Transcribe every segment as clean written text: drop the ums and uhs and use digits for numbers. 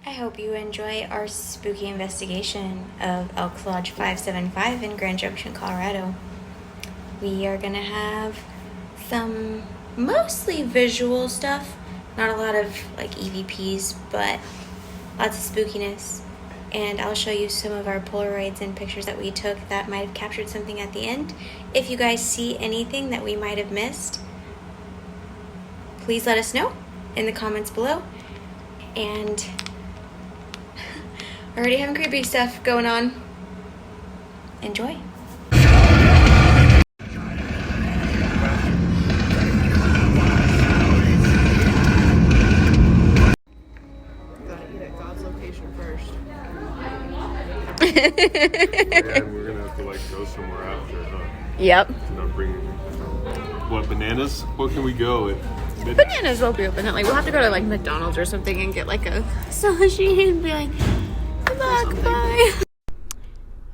I hope you enjoy our spooky investigation of Elks Lodge 575 in Grand Junction, Colorado. We are gonna have some mostly visual stuff, not a lot of like EVPs, but lots of spookiness. And I'll show you some of our Polaroids and pictures that we took that might have captured something at the end. If you guys see anything that we might have missed, please let us know in the comments below. And already having creepy stuff going on. Enjoy. And we're gonna have to like go somewhere after, huh? Yep. Not bring what, bananas? What can we go at midnight? Bananas will be open. Like we'll have to go to like McDonald's or something and get like a slushie and be like, good luck, bye.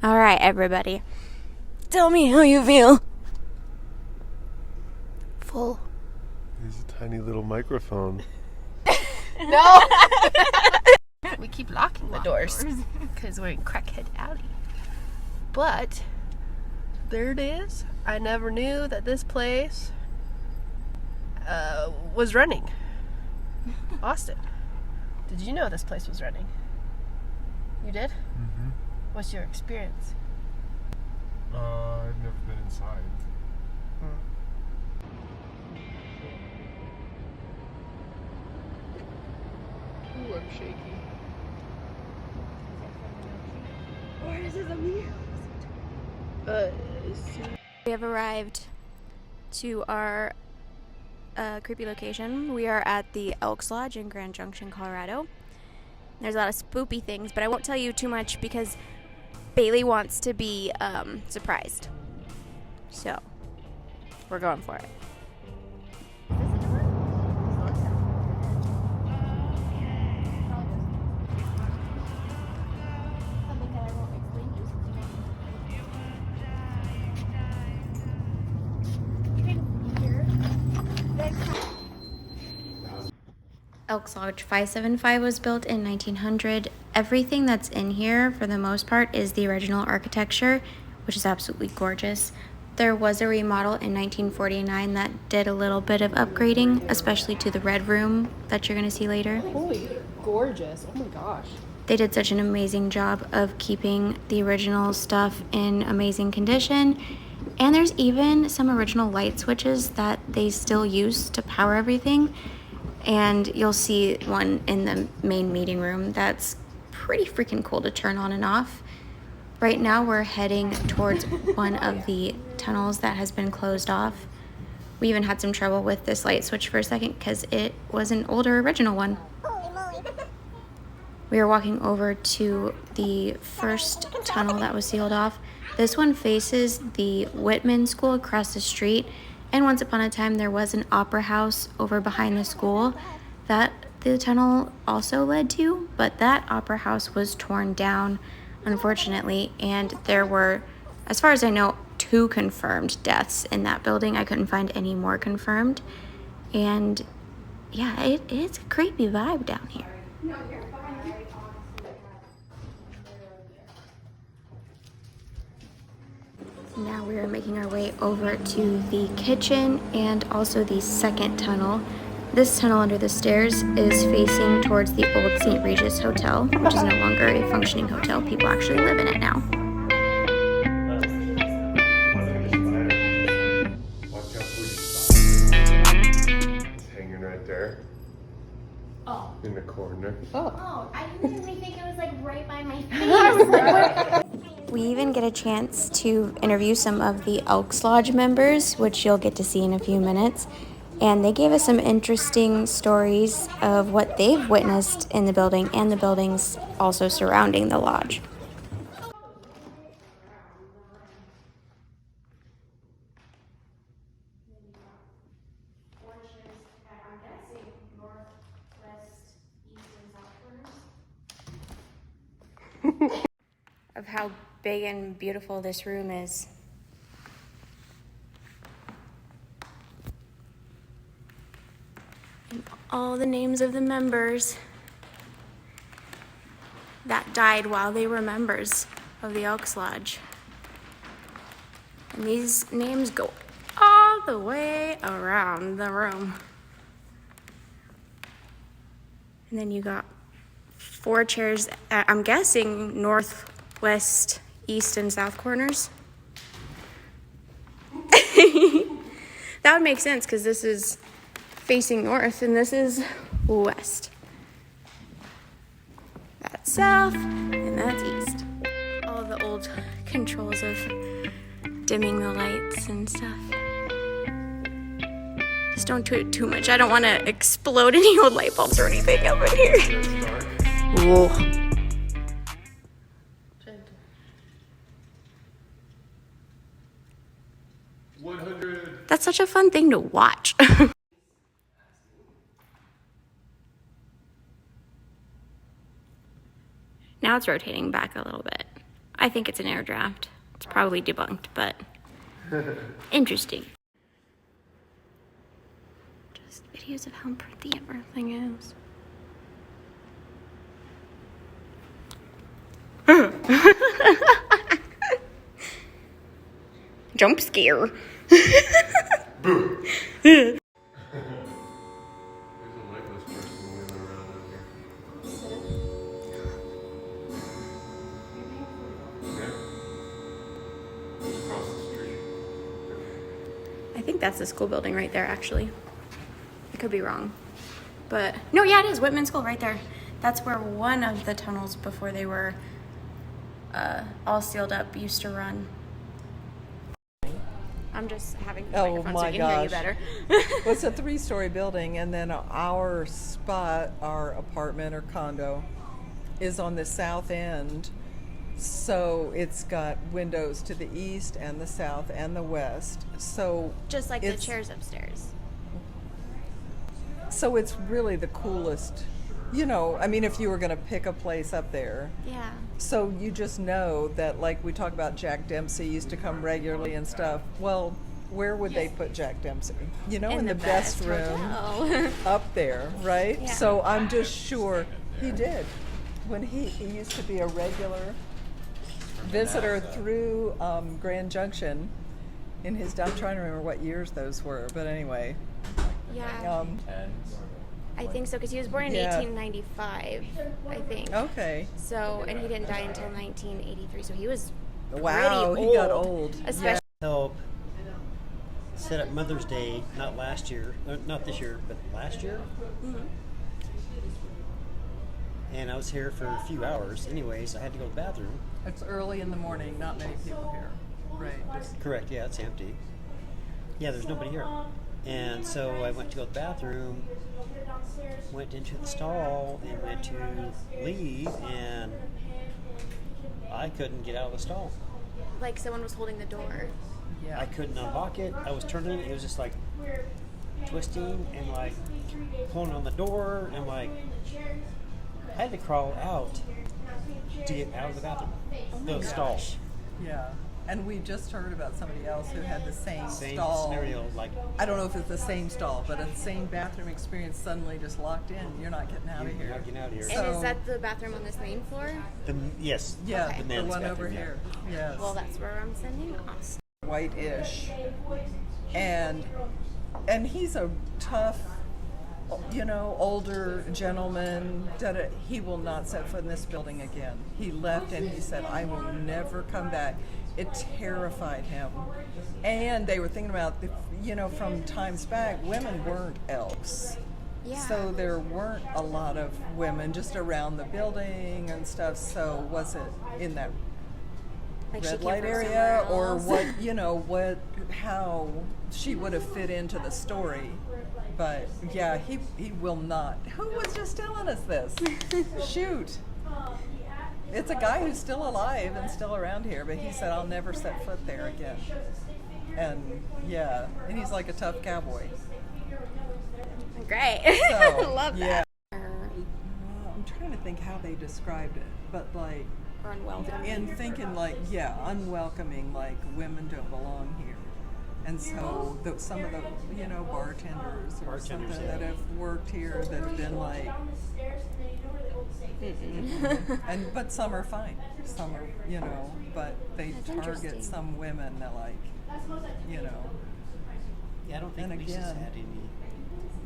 All right, everybody. Tell me how you feel. Full. There's a tiny little microphone. No. We keep locking the doors because we're in Crackhead Alley. But there it is. I never knew that this place was running. Austin, did you know this place was running? You did? Mm-hmm. What's your experience? I've never been inside. Ooh, I'm shaky. Or is it a me? We have arrived to our creepy location. We are at the Elks Lodge in Grand Junction, Colorado. There's a lot of spoopy things, but I won't tell you too much because Bailey wants to be surprised. So, we're going for it. Elks Lodge 575 was built in 1900. Everything that's in here, for the most part, is the original architecture, which is absolutely gorgeous. There was a remodel in 1949 that did a little bit of upgrading, especially to the red room that you're going to see later. Holy gorgeous. Oh my gosh. They did such an amazing job of keeping the original stuff in amazing condition. And there's even some original light switches that they still use to power everything. And you'll see one in the main meeting room that's pretty freaking cool to turn on and off. Right now we're heading towards one of the tunnels that has been closed off. We even had some trouble with this light switch for a second because it was an older original one. We are walking over to the first tunnel that was sealed off. This one faces the Whitman School across the street. And once upon a time, there was an opera house over behind the school that the tunnel also led to, but that opera house was torn down, unfortunately, and there were, as far as I know, 2 confirmed deaths in that building. I couldn't find any more confirmed, and yeah, it's a creepy vibe down here. Now we are making our way over to the kitchen and also the second tunnel. This tunnel under the stairs is facing towards the old St. Regis Hotel, which is no longer a functioning hotel. People actually live in it now. It's hanging right there. Oh. In the corner. Oh, I didn't really think it was like right by my face. We even get a chance to interview some of the Elks Lodge members, which you'll get to see in a few minutes. And they gave us some interesting stories of what they've witnessed in the building and the buildings also surrounding the lodge. Of how big and beautiful this room is. And all the names of the members. that died while they were members of the Elks Lodge. And these names go all the way around the room. And then you got 4 chairs, I'm guessing north, west, east, and south corners. That would make sense because this is facing north and this is west. That's south and that's east. All the old controls of dimming the lights and stuff. Just don't do it too much. I don't want to explode any old light bulbs or anything up in here. Whoa. 100. That's such a fun thing to watch. Now it's rotating back a little bit. I think it's an air draft. It's probably debunked, but interesting. Just videos of how pretty everything is. Jump scare. Boo. There's a legless person wheeling around out here. Yeah. Across the street. I think that's the school building right there, actually. I could be wrong. But, no, yeah, it is. Whitman School right there. That's where one of the tunnels before they were all sealed up used to run. I'm just having the microphone so we can hear you better. Well, it's a 3-story building, and then our spot, our apartment or condo, is on the south end. So it's got windows to the east and the south and the west. So Just like the chairs upstairs. So it's really the coolest, you know, I mean, if you were going to pick a place up there. Yeah. So you just know that, like we talk about Jack Dempsey used to come regularly and stuff. Well, where would they put Jack Dempsey? You know, in the best room up there, right? Yeah. So I'm just sure he did. When he used to be a regular visitor through Grand Junction in his, I'm trying to remember what years those were, but anyway. Yeah. I think so, because he was born in 1895, I think. Okay. So, and he didn't die until 1983, so he was Wow, pretty he got old. old. Especially Help set up Mother's Day, not last year, not this year, but last year. Mm-hmm. And I was here for a few hours. Anyways, I had to go to the bathroom. It's early in the morning, not many people here. Right. Just, Correct, yeah, it's empty. Yeah, there's nobody here. And so I went to go to the bathroom, went into the stall, and went to leave, and I couldn't get out of the stall. like someone was holding the door. yeah. I couldn't unlock it. I was turning it. It was just like twisting and like pulling on the door, and like I had to crawl out to get out of the bathroom. The stall. Yeah. And we just heard about somebody else who had the same Same stall. scenario, like I don't know if it's the same stall, but a same bathroom experience, suddenly just locked in. You're not getting out of you're here. not getting out of here. And So- is that the bathroom on this main floor? Yes. Yeah, Okay. the men's one bathroom, over yeah. here. Yes. Well, that's where I'm sending us. White-ish. And he's a tough, you know, older gentleman. He will not set foot in this building again. He left and he said, I will never come back. It terrified him. And they were thinking about, you know, from times back, women weren't elks. Yeah. So there weren't a lot of women just around the building and stuff. So was it in that Like she red came light from area, somewhere or else. what, you know, how she would have fit into the story? But yeah, he will not. Who was just telling us this? Shoot. It's a guy who's still alive and still around here, but he said, I'll never set foot there again. And yeah, and he's like a tough cowboy. Great. So, Love yeah. that. I'm trying to think how they described it, but like, Or unwelcome. and thinking like, yeah, unwelcoming, like women don't belong here. And so some of the, you know, bartenders or something Bartenders, yeah. that have worked here that have been like, crazy. But some are fine. Some are, but they That's target interesting. some women that Yeah, I don't think And Lisa's again- had any.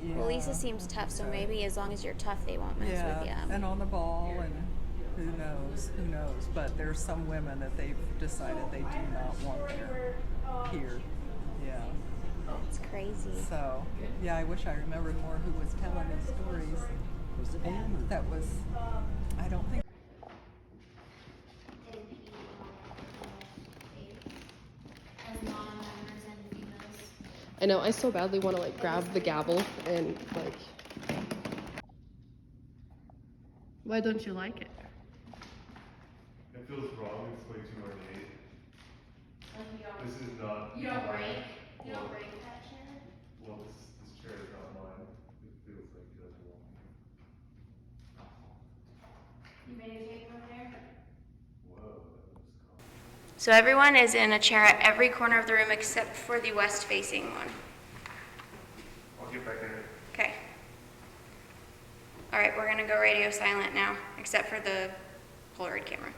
yeah. Well, Lisa seems tough, so maybe as long as you're tough, they won't mess with you. And on the ball, and who knows? But there's some women that they've decided they do not want here. Yeah. It's crazy. So, yeah, I wish I remembered more who was telling these stories. Was it them? That was, I don't think. I know, I so badly want to like grab the gavel and like. Why don't you like it? It feels wrong. It's way too ornate. This is not. You don't break. You You don't break that chair. Well, this chair is not mine. It feels like it doesn't belong to me. You made a tape over there. Whoa, that looks cool. So everyone is in a chair at every corner of the room except for the west-facing one. I'll get back in here. Okay. All right, we're gonna go radio silent now, except for the Polaroid camera.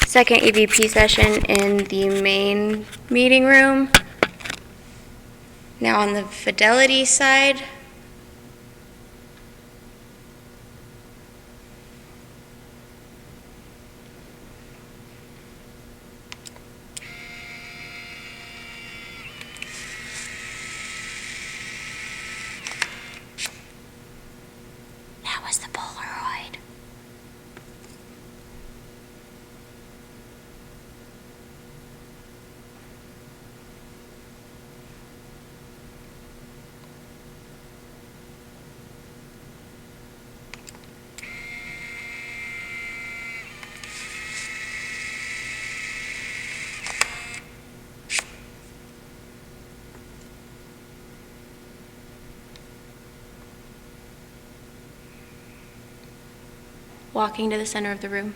Second EVP session in the main meeting room. Now on the Fidelity side. That was the Polaroid. Walking to the center of the room.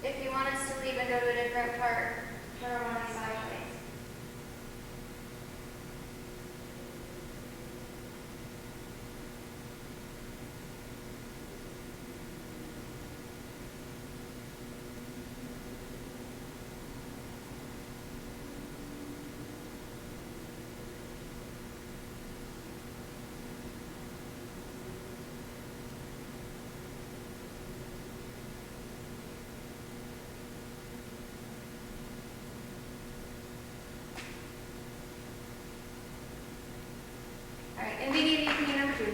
If you want us to leave and go to a different part, turn around sideways. I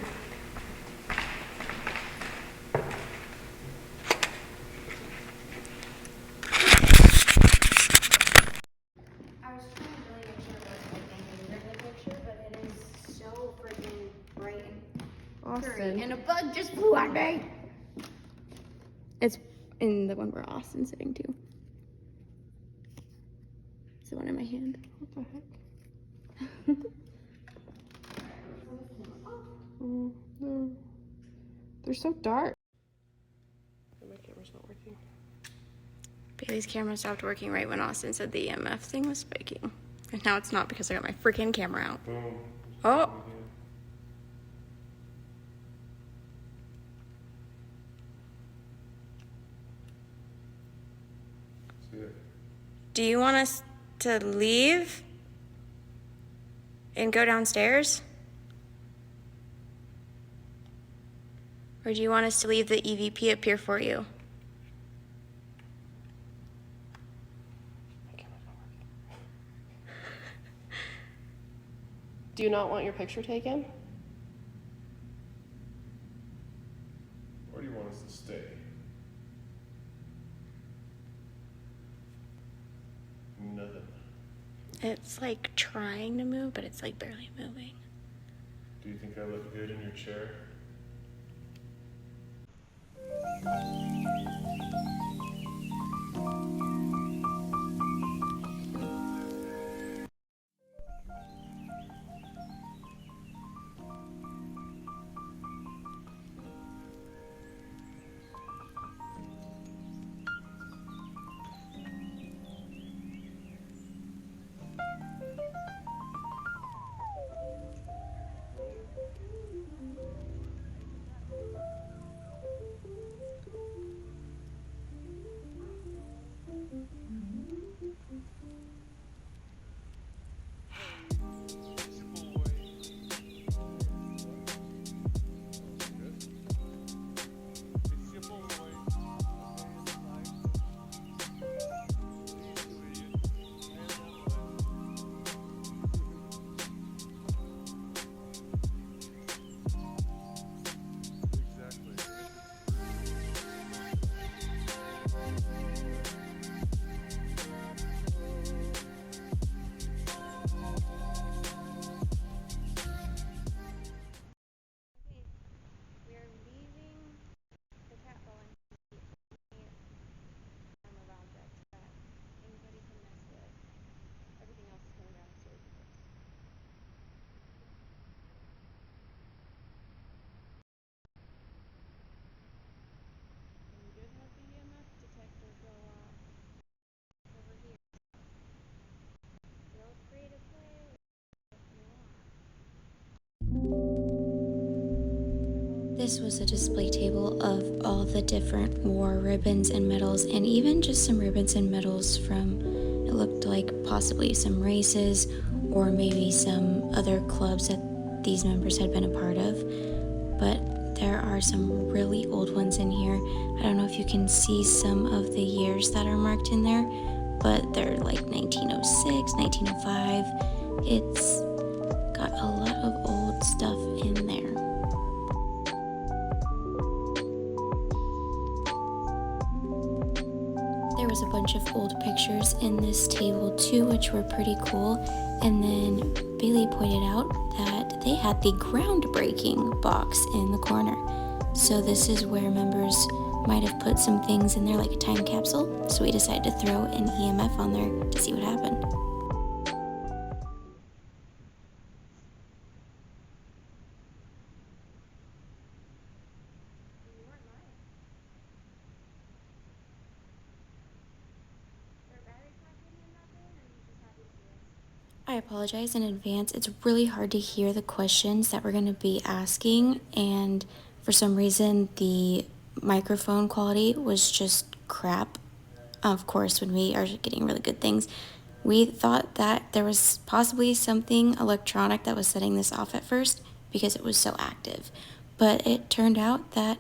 was trying to really make sure it was like in the picture, but it is so freaking bright and pretty. And a bug just flew at me. It's in the one where Austin's sitting too. It's the one in my hand. What the heck? No. They're so dark. My camera's not working. Bailey's camera stopped working right when Austin said the EMF thing was spiking. And now it's not because I got my freaking camera out. Boom. Oh! See it? Do you want us to leave and go downstairs? Or do you want us to leave the EVP up here for you? Do you not want your picture taken? Or do you want us to stay? Nothing. It's like trying to move, but it's like barely moving. Do you think I look good in your chair? This was a display table of all the different war ribbons and medals, and even just some ribbons and medals from, it looked like possibly some races or maybe some other clubs that these members had been a part of. But there are some really old ones in here. I don't know if you can see some of the years that are marked in there, but they're like 1906, 1905. It's got a lot of old stuff in there. There was a bunch of old pictures in this table too, which were pretty cool. And then Bailey pointed out that they had the groundbreaking box in the corner. So this is where members might have put some things in there like a time capsule. So we decided to throw an EMF on there to see what happened. I apologize in advance. It's really hard to hear the questions that we're going to be asking, and for some reason the microphone quality was just crap. Of course, when we are getting really good things, we thought that there was possibly something electronic that was setting this off at first because it was so active, but it turned out that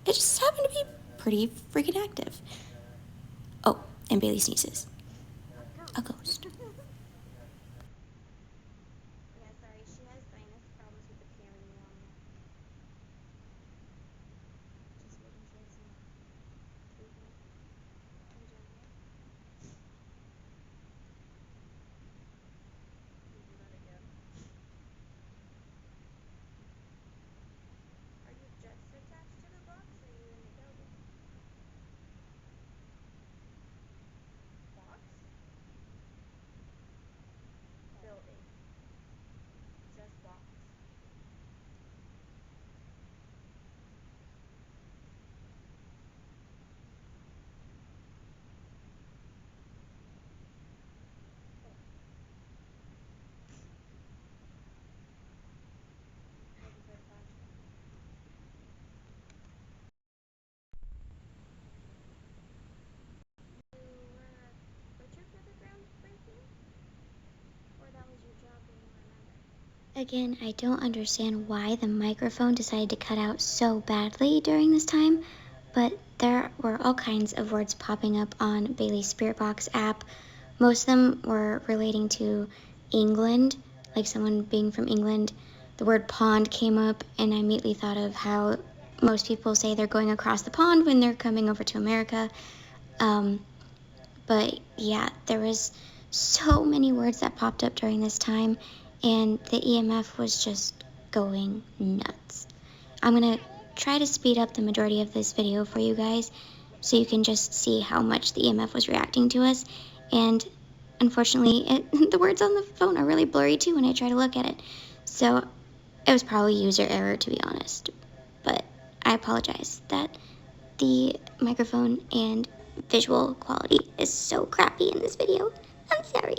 it just happened to be pretty freaking active. Oh, and Bailey sneezes. A ghost. Again, I don't understand why the microphone decided to cut out so badly during this time, but there were all kinds of words popping up on Bailey's Spirit Box app. Most of them were relating to England, like someone being from England. The word pond came up, and I immediately thought of how most people say they're going across the pond when they're coming over to America. But yeah, there was so many words that popped up during this time, and the EMF was just going nuts. I'm gonna try to speed up the majority of this video for you guys so you can just see how much the EMF was reacting to us. And unfortunately, the words on the phone are really blurry too when I try to look at it. So it was probably user error, to be honest. But I apologize that the microphone and visual quality is so crappy in this video. I'm sorry.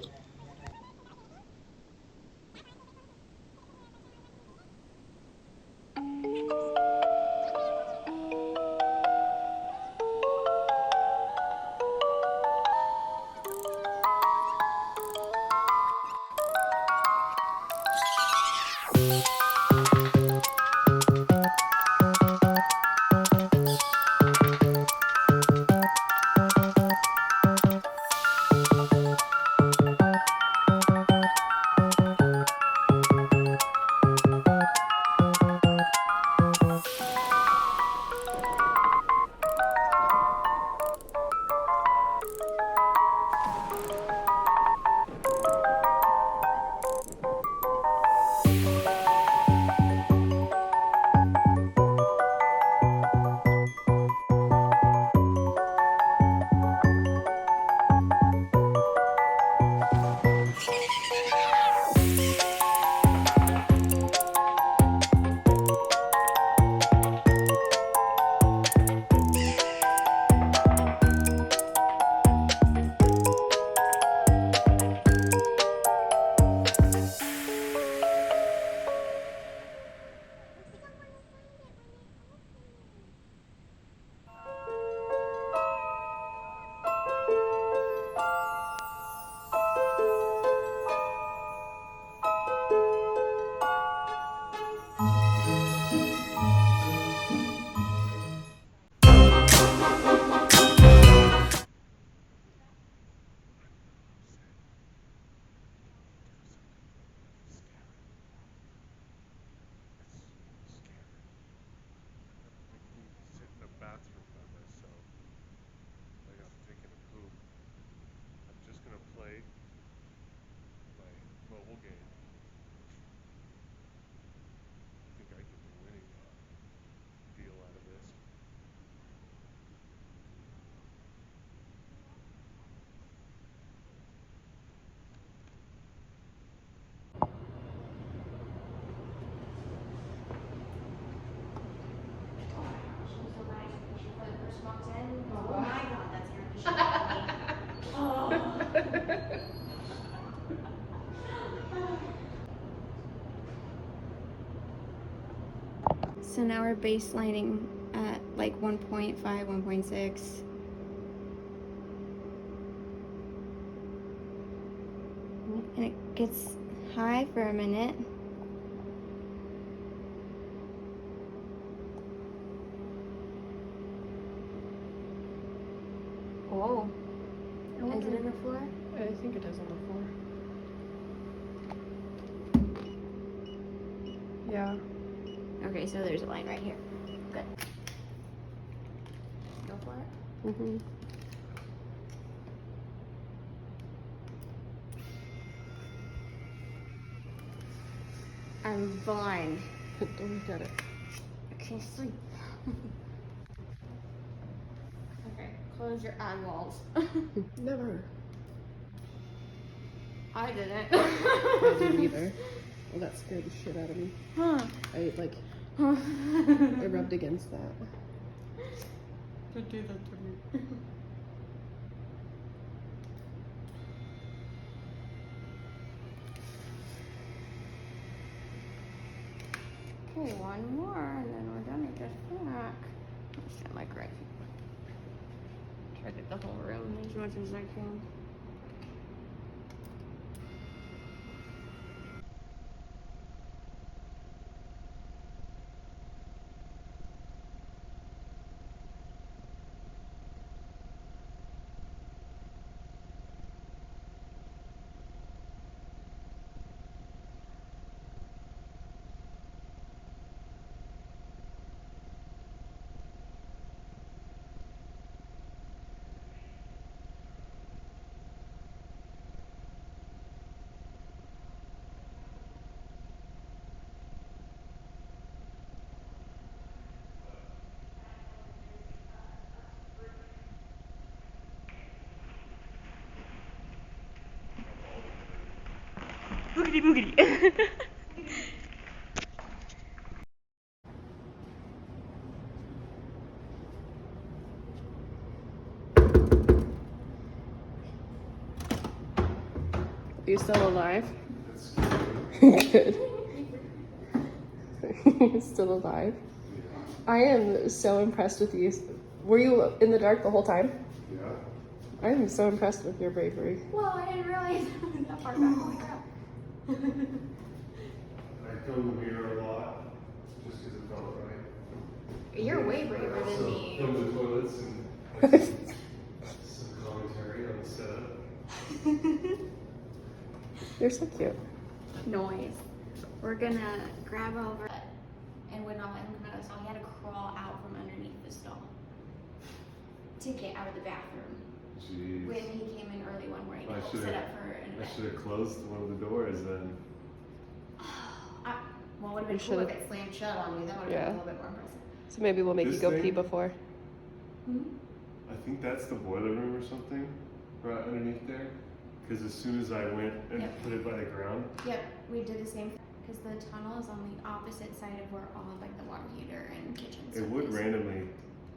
Sit in the bathroom by myself. Like I'm taking a poop. I'm just gonna play my mobile game. I think I get the winning deal out of this. So now we're baselining at like 1.5, 1.6. And it gets high for a minute. Oh. Is it in the floor? I think it is on the floor. Yeah. Okay, so there's a line right here. Good. Go for it. Mm-hmm. I'm blind. Don't look at it. Okay, sleep. Okay, close your eyeballs. Never. I didn't. I didn't either. Well, that scared the shit out of me. Huh. I rubbed against that. Don't do that to me. Okay, one more, and then we're done with this snack. Let's get my right. Try to get the whole room as much as I can. boogity boogity. You still alive? Good. You're still alive? I am so impressed with you. Were you in the dark the whole time? Yeah. I am so impressed with your bravery. Whoa, I didn't realize it was that far back. Holy crap. I filmed the mirror a lot just because it felt right. You're way braver than Also me. filmed the toilets and like, some commentary on the setup. You're so cute. Noise. We're gonna grab over and would not let him come out of the stall. He had to crawl out from underneath the stall to get out of the bathroom. Jeez. When he came in early one morning I to should've- set up for an I event. should have closed one of the doors then. Well, it would have been You cool if should've- it slammed shut on you. That would have Yeah. been a little bit more impressive. So maybe we'll make This you go thing? pee before. I think that's the boiler room or something right underneath there. Because as soon as I went and Yep. put it by the ground, Yep, we did the same thing. Because the tunnel is on the opposite side of where all of like the water heater and kitchen it stuff would is. randomly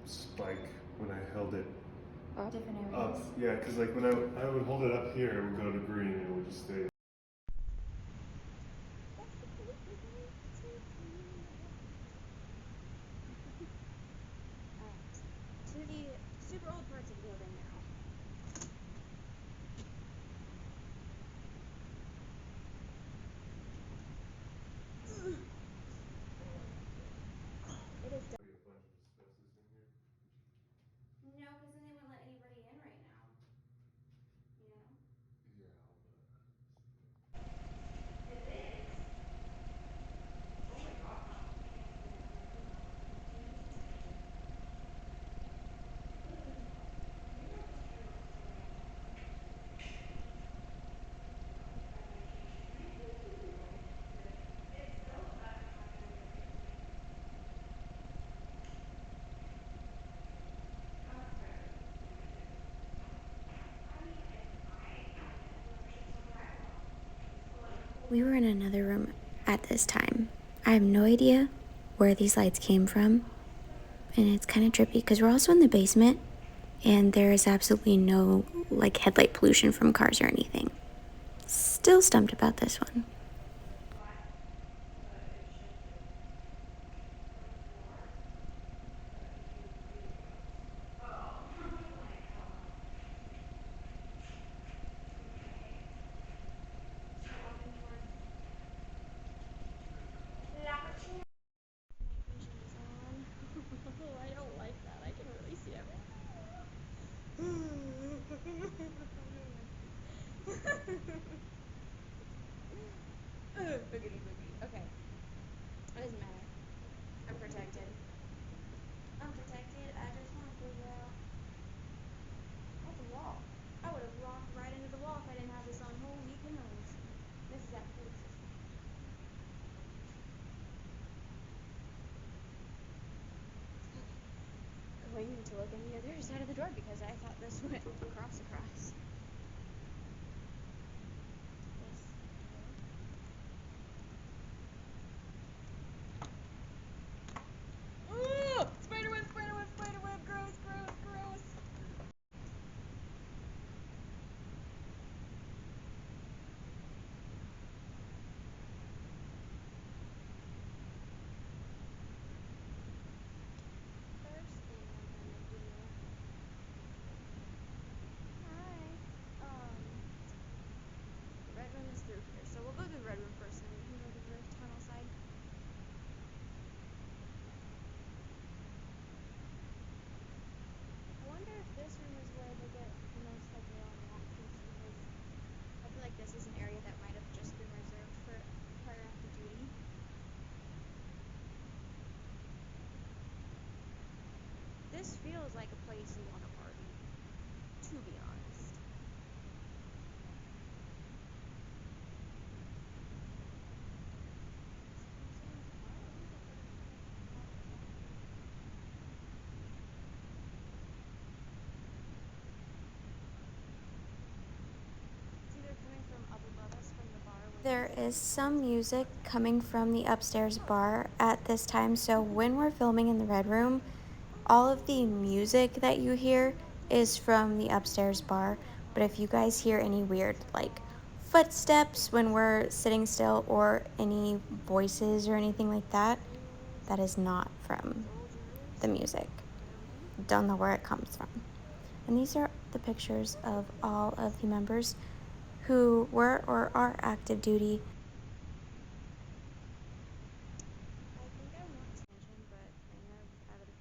spike when I held it Different up. areas. Yeah, because like when I would hold it up here, it would go to green and it would just stay. To the super old parts of the building now. It is No, because then they wouldn't let anybody in right now. You know? We were in another room at this time. I have no idea where these lights came from. And it's kind of trippy because we're also in the basement and there is absolutely no like headlight pollution from cars or anything. Still stumped about this one. I don't like that. I can really see everything. Boogity boogity. Okay. It doesn't matter. I'm protected. I'm protected. I just want to figure out. That's a wall. I would have walked right into the wall if I didn't have this on. Holy cannoli. This is that food system. Going to look in the other side of the door because I thought this went across. This door. Ooh! Spiderweb, spiderweb, spiderweb, gross, gross, gross. First thing I'm gonna do. Hi. The red room is through here, so we'll go to the red room first, and then we can go to the tunnel side. I wonder if this room is where they get the most like raw monsters because I feel like this is an area that might have just been reserved for prior active duty. This feels like a place you want to party, to be honest. It's either coming from up above us from the bar where There is some music coming from the upstairs bar at this time, so when we're filming in the red room, all of the music that you hear is from the upstairs bar. But if you guys hear any weird like footsteps when we're sitting still or any voices or anything like that, that is not from the music. Don't know where it comes from. And these are the pictures of all of the members who were or are active duty. I think I want extension, but I never have it.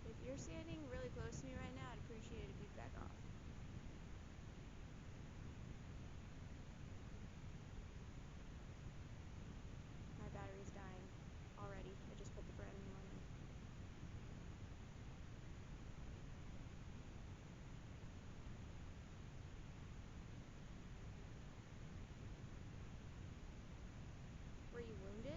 If you're standing really close to me right now, I'd appreciate it if you'd back off. My battery's dying already. I just put the brand new one in. Were you wounded?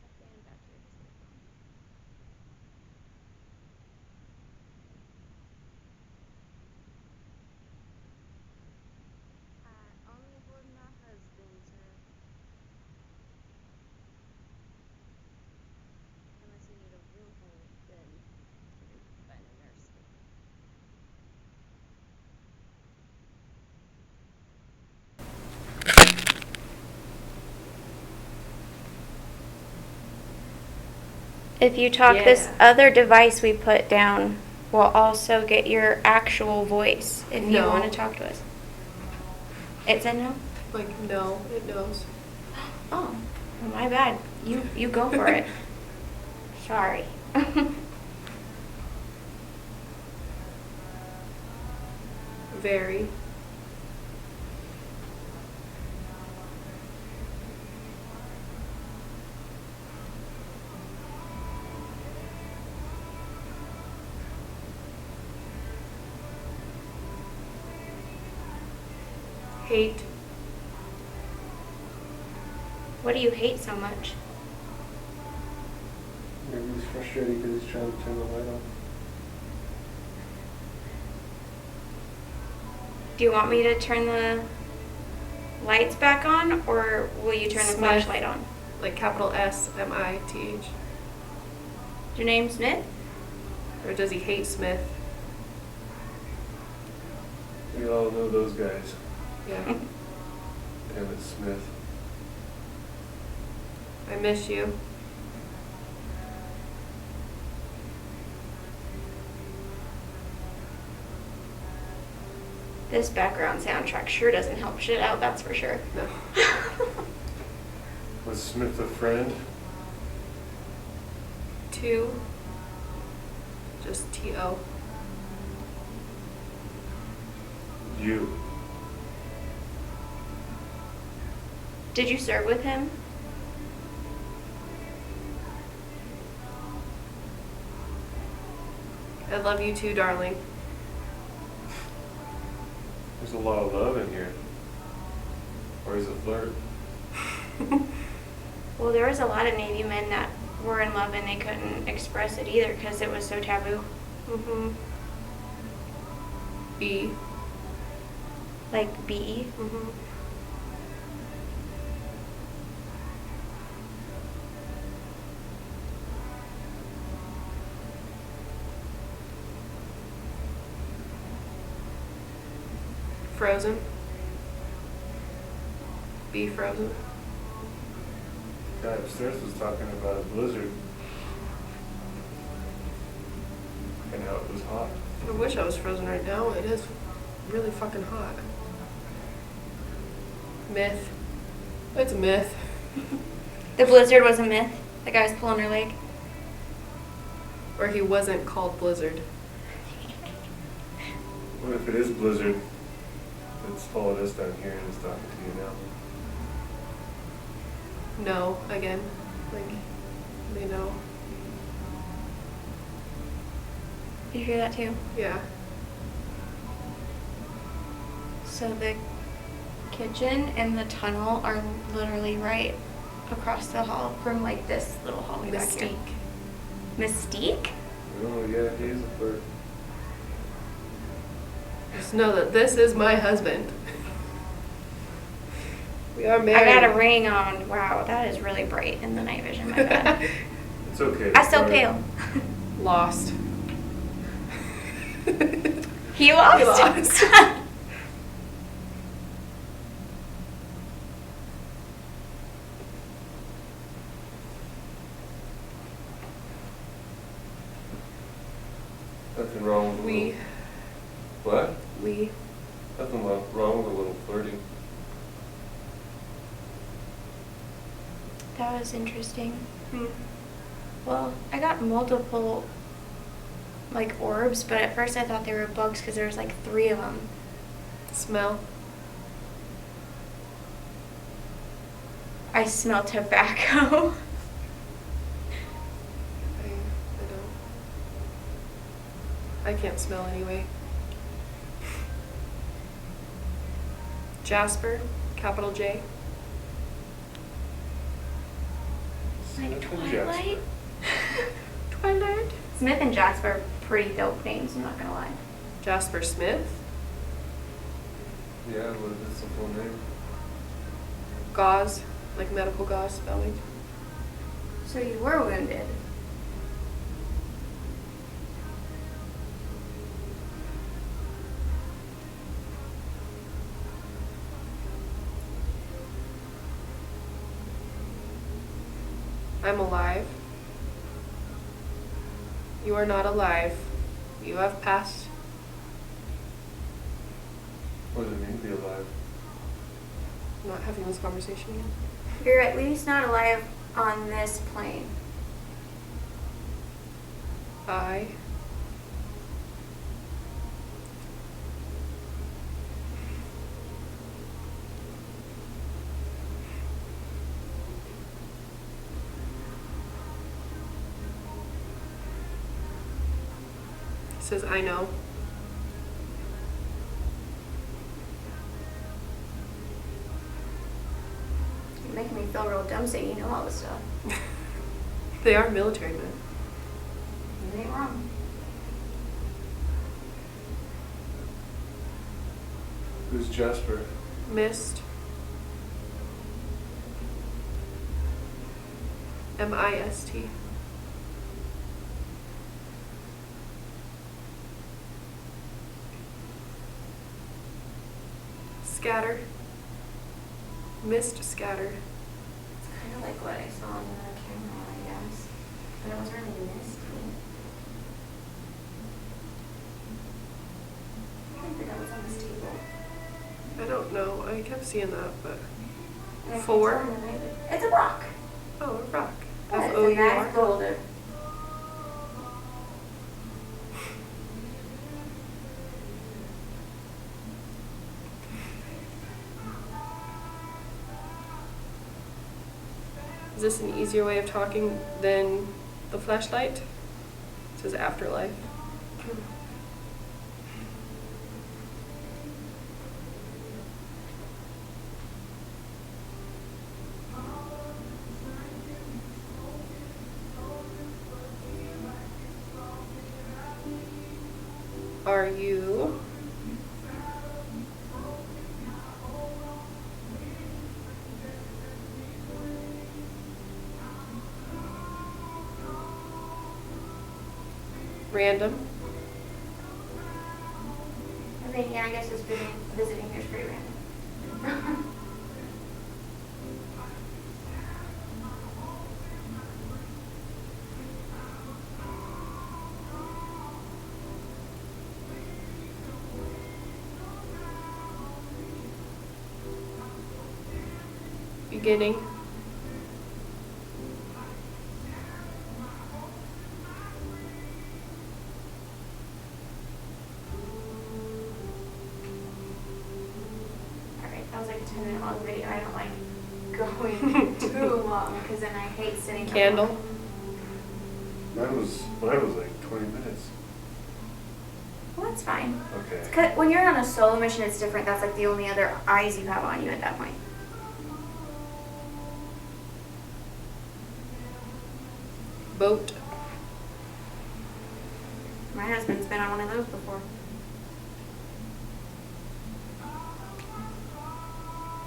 That fan back here just lit on. Only for my husband, sir. Unless you need a room hold, then you can find a nurse. If you talk, this other device we put down will also get your actual voice if you No. want to talk to us. It said no? Like, no, it knows. Oh, well, my bad. You go for it. Sorry. Very. Hate. What do you hate so much? Maybe he's frustrated because he's trying to turn the light on. Do you want me to turn the lights back on, or will you turn the Smith. flashlight on? Like capital S-M-I-T-H. Your name Smith? Or does he hate Smith? We all know those guys. Yeah. Emmett Smith. I miss you. This background soundtrack sure doesn't help shit out, that's for sure. No. Was Smith a friend? 2. Just T-O. You. Did you serve with him? I love you too, darling. There's a lot of love in here. Or is it flirt? Well, there was a lot of Navy men that were in love and they couldn't express it either because it was so taboo. Mm-hmm. B. Like B. Mm-hmm. Frozen. Be frozen. Guy upstairs was talking about a blizzard. And how it was hot. I wish I was frozen right now. It is really fucking hot. Myth. It's a myth. The blizzard was a myth. The guy was pulling her leg. Or he wasn't called Blizzard. What if it is blizzard? It's followed us down here and is talking to you now. No, again. Like, they know. Did you hear that too? Yeah. So the kitchen and the tunnel are literally right across the hall from like this little hallway back here. Mystique? Oh yeah, Hazelburg. Just know that this is my husband. We are I married. got a ring on. Wow, that is really bright in the night vision. My bad. It's okay. I'm so Sorry. pale. Lost. He lost. He lost. Nothing wrong with a We. little. What? We. Nothing wrong with a little flirting. That was interesting. Hmm. Well, I got multiple like orbs, but at first I thought they were bugs because there was like 3 of them. Smell. I smell tobacco. I don't. I can't smell anyway. Jasper, capital J. Like Smith and Twilight. Twilight. Smith and Jasper are pretty dope names, I'm not gonna lie. Jasper Smith. Yeah, what is the full name? Gauze, like medical gauze spelling. So you were wounded. I'm alive. You are not alive. You have passed. What does it mean to be alive? I'm not having this conversation again. You're at least not alive on this plane. I says I know. You're making me feel real dumb saying you know all this stuff. They are military men. You ain't wrong. Who's Jasper? Mist. M-I-S-T. Scatter. Mist scatter. It's kind of like what I saw on the camera, I guess. But it was really misty. I don't think that was on this table. I don't know. I kept seeing that, but And I think 4. it's on the night- It's a rock. Oh, a rock. Yeah, it's a F-O-U-R. nice boulder. Is this an easier way of talking than the flashlight? It says afterlife. Are you random? I mean, yeah, I guess it's visiting here is pretty random. Beginning. Alright, that was like a 10-minute long video. I don't like going too long because then I hate sitting there. Candle. Mine was like 20 minutes. What? That's fine. Okay. 'Cause when you're on a solo mission, it's different. That's like the only other eyes you have on you at that point. Boat. My husband's been on one of those before.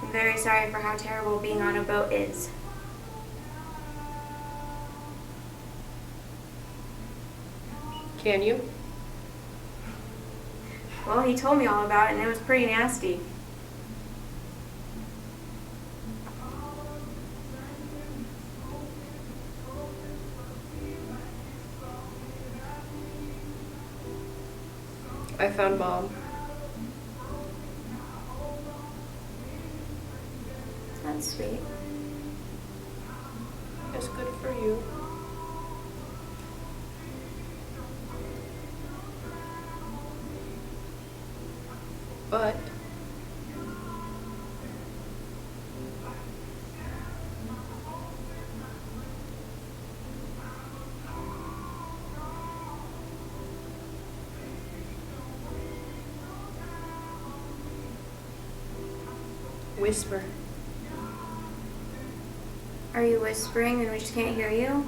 I'm very sorry for how terrible being on a boat is. Can you? Well, he told me all about it, and it was pretty nasty. I found Mom. That's sweet. It's good for you. But whisper. Are you whispering and we just can't hear you?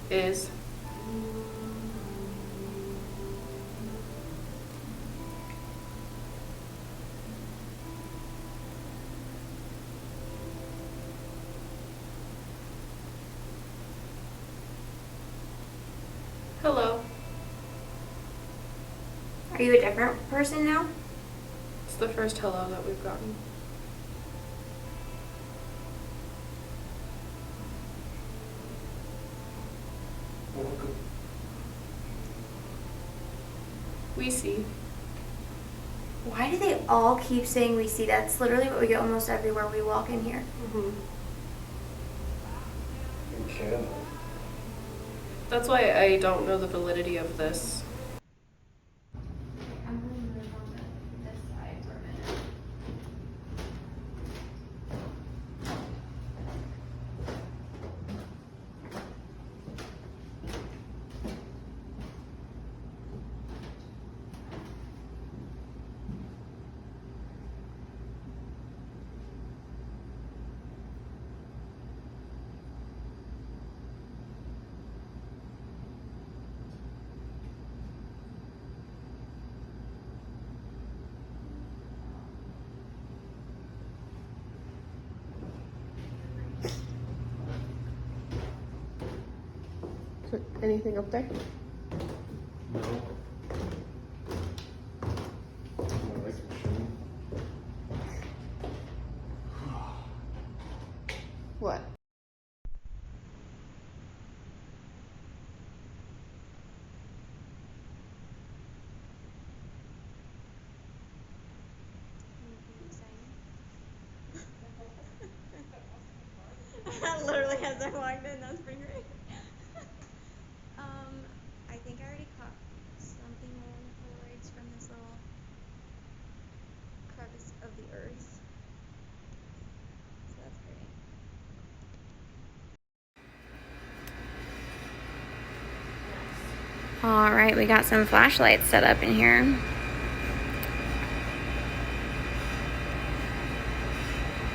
Is. Hello. Are you a different person now? It's the first hello that we've gotten. We see. Why do they all keep saying we see? That's literally what we get almost everywhere we walk in here. Mm-hmm. You can. That's why I don't know the validity of this. I'm going to move on to this side for a minute. Anything up there? No. I like the machine. What? Literally as I walked in, that's pretty great. I think I already caught something along the Polaroids from this little crevice of the earth. So that's great. All right, we got some flashlights set up in here.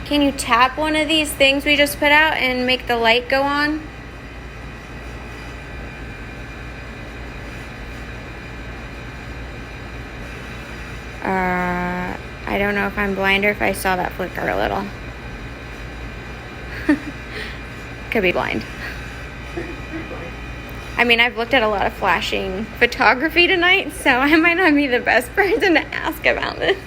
Can you tap one of these things we just put out and make the light go on? I don't know if I'm blind or if I saw that flicker a little. Could be blind. I mean, I've looked at a lot of flashing photography tonight, so I might not be the best person to ask about this.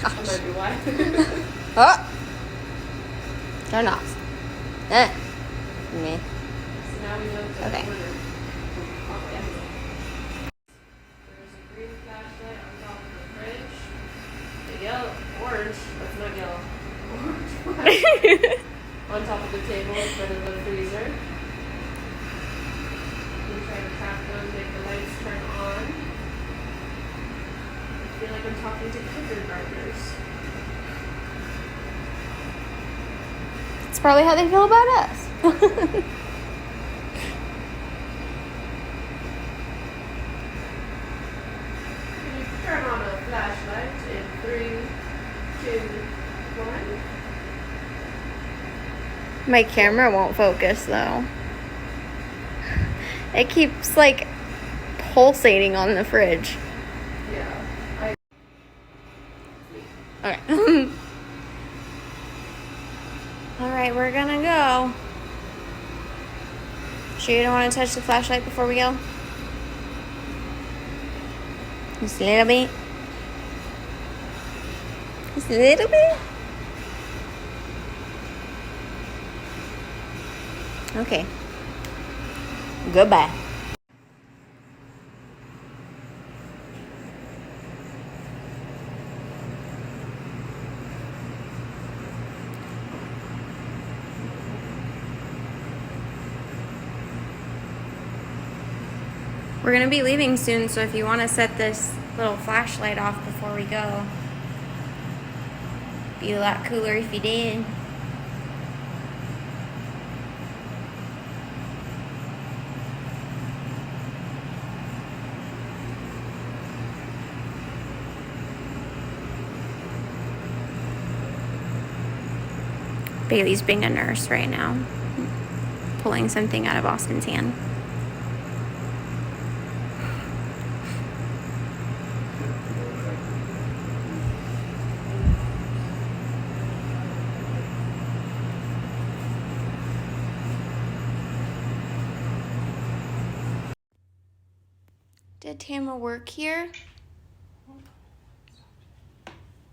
That might be why. Oh! Turn off. Me. So now we know that Okay. yellow, orange, that's not yellow, orange on top of the table in front of the freezer. We try to tap them, make the lights turn on. I feel like I'm talking to kindergartners. It's probably how they feel about us. You turn on a flashlight in 3, 2, 1. My camera won't focus though. It keeps like pulsating on the fridge. Yeah. Okay. Alright, we're gonna go. Sure you don't want to touch the flashlight before we go? Just a little bit. Just a little bit. Okay. Goodbye. We're gonna be leaving soon, so if you want to set this little flashlight off before we go, be a lot cooler if you did. Bailey's being a nurse right now, pulling something out of Austin's hand. Did Tama work here?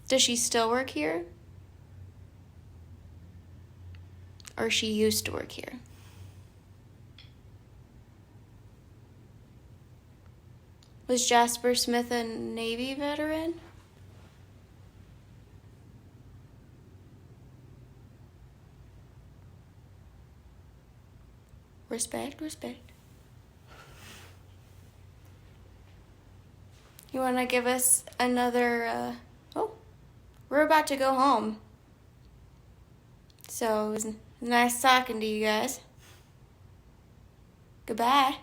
Does she still work here? Or she used to work here? Was Jasper Smith a Navy veteran? Respect, respect. You want to give us another, oh, we're about to go home. So it was nice talking to you guys. Goodbye.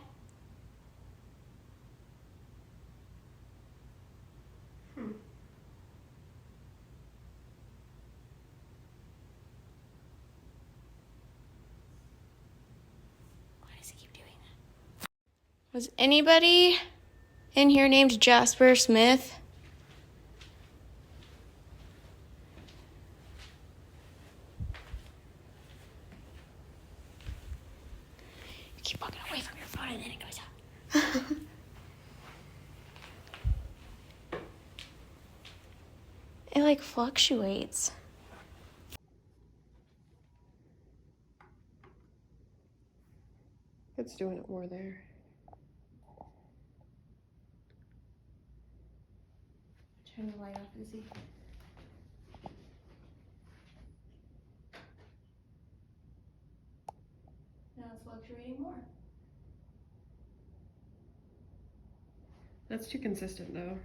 Why does he keep doing that? Was anybody in here named Jasper Smith? You keep walking away from your phone and then it goes out. It like fluctuates. It's doing it more there. Turn the light off and see. Now it's fluctuating more. That's too consistent though.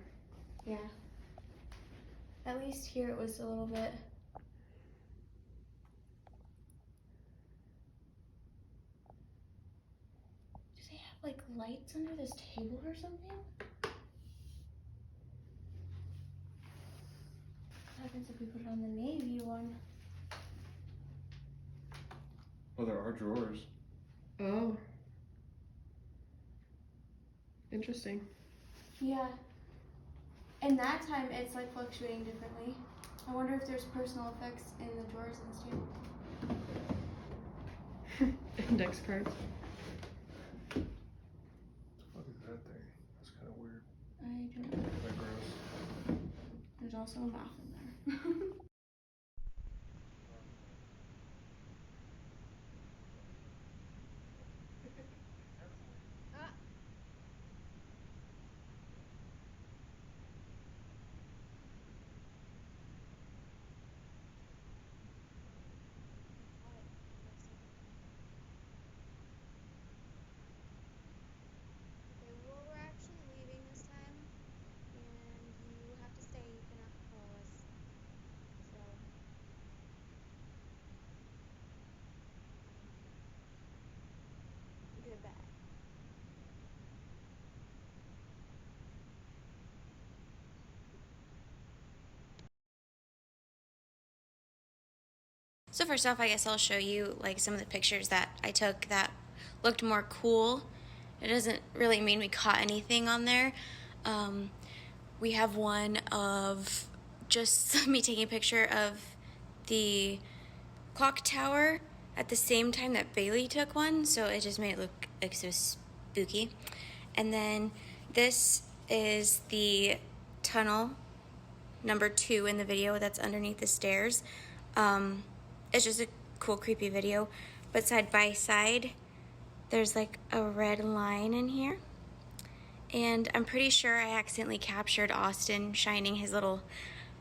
Yeah. At least here it was a little bit. Do they have like lights under this table or something? What happens if we put it on the navy one? Well, there are drawers. Oh. Interesting. Yeah. And that time it's like fluctuating differently. I wonder if there's personal effects in the drawers in this table. Index cards. What is that thing? That's kind of weird. I don't know. Kind of gross. There's also a mouth in there. So first off, I guess I'll show you like some of the pictures that I took that looked more cool. It doesn't really mean we caught anything on there. We have one of just me taking a picture of the clock tower at the same time that Bailey took one, so it just made it look like so spooky. And then this is the tunnel number 2 in the video that's underneath the stairs. It's just a cool, creepy video. But side by side, there's like a red line in here. And I'm pretty sure I accidentally captured Austin shining his little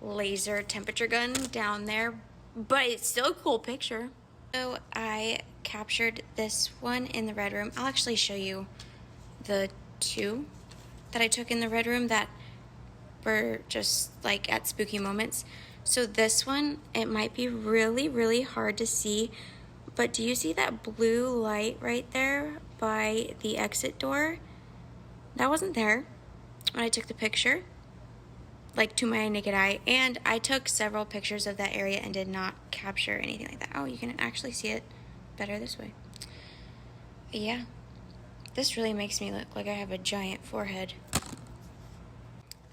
laser temperature gun down there. But it's still a cool picture. So I captured this one in the red room. I'll actually show you the 2 that I took in the red room that were just like at spooky moments. So this one, it might be really, really hard to see, but do you see that blue light right there by the exit door? That wasn't there when I took the picture, like to my naked eye, and I took several pictures of that area and did not capture anything like that. Oh, you can actually see it better this way. Yeah, this really makes me look like I have a giant forehead.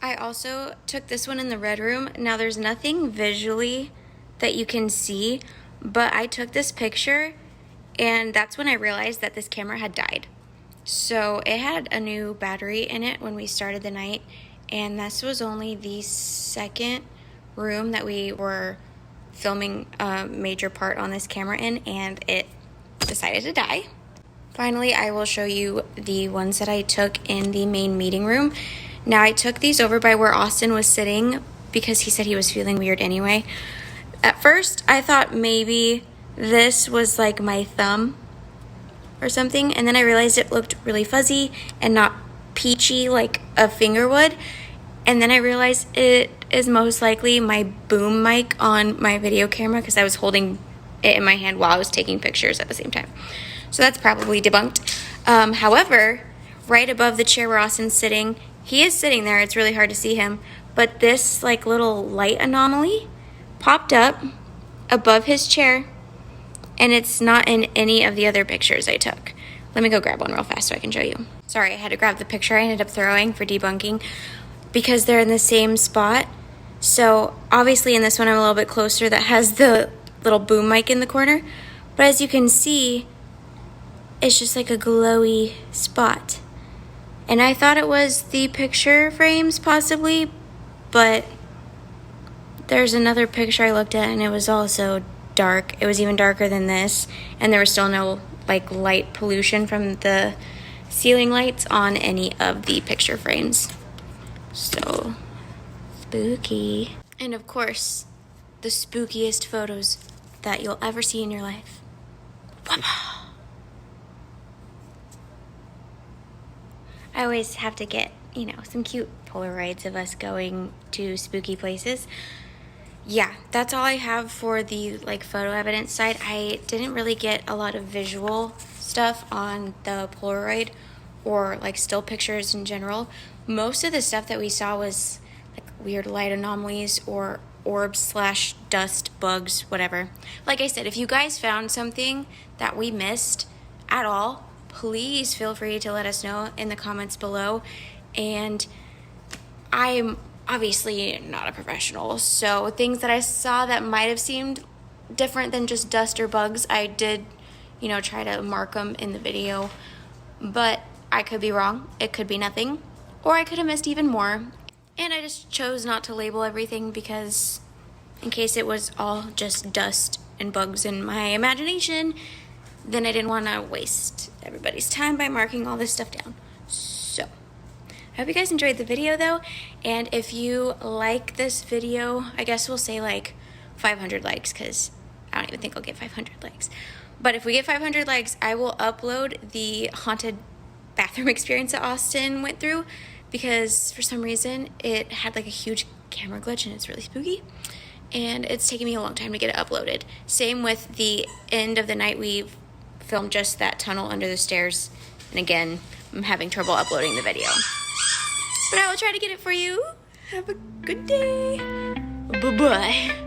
I also took this one in the red room. Now there's nothing visually that you can see, but I took this picture and that's when I realized that this camera had died. So it had a new battery in it when we started the night, and this was only the second room that we were filming a major part on this camera in, and it decided to die. Finally, I will show you the ones that I took in the main meeting room. Now, I took these over by where Austin was sitting because he said he was feeling weird anyway. At first, I thought maybe this was like my thumb or something, and then I realized it looked really fuzzy and not peachy like a finger would, and then I realized it is most likely my boom mic on my video camera because I was holding it in my hand while I was taking pictures at the same time. So that's probably debunked. However, right above the chair where Austin's sitting, he is sitting there, it's really hard to see him, but this like little light anomaly popped up above his chair, and it's not in any of the other pictures I took. Let me go grab one real fast so I can show you. Sorry, I had to grab the picture I ended up throwing for debunking because they're in the same spot. So obviously in this one I'm a little bit closer that has the little boom mic in the corner, but as you can see, it's just like a glowy spot. And I thought it was the picture frames possibly, but there's another picture I looked at and it was also dark. It was even darker than this, and there was still no like light pollution from the ceiling lights on any of the picture frames. So spooky. And of course, the spookiest photos that you'll ever see in your life. I always have to get, you know, some cute Polaroids of us going to spooky places. Yeah, that's all I have for the like photo evidence side. I didn't really get a lot of visual stuff on the Polaroid or like still pictures in general. Most of the stuff that we saw was like weird light anomalies or orbs / dust, bugs, whatever. Like I said, if you guys found something that we missed at all, please feel free to let us know in the comments below. And I'm obviously not a professional, so things that I saw that might have seemed different than just dust or bugs, I did, you know, try to mark them in the video. But I could be wrong. It could be nothing. Or I could have missed even more. And I just chose not to label everything because in case it was all just dust and bugs in my imagination, then I didn't want to waste everybody's time by marking all this stuff down. So, I hope you guys enjoyed the video though, and if you like this video, I guess we'll say like 500 likes, because I don't even think I'll get 500 likes. But if we get 500 likes, I will upload the haunted bathroom experience that Austin went through, because for some reason it had like a huge camera glitch and it's really spooky. And it's taken me a long time to get it uploaded. Same with the end of the night we filmed just that tunnel under the stairs. And again, I'm having trouble uploading the video. But I will try to get it for you. Have a good day. Bye-bye.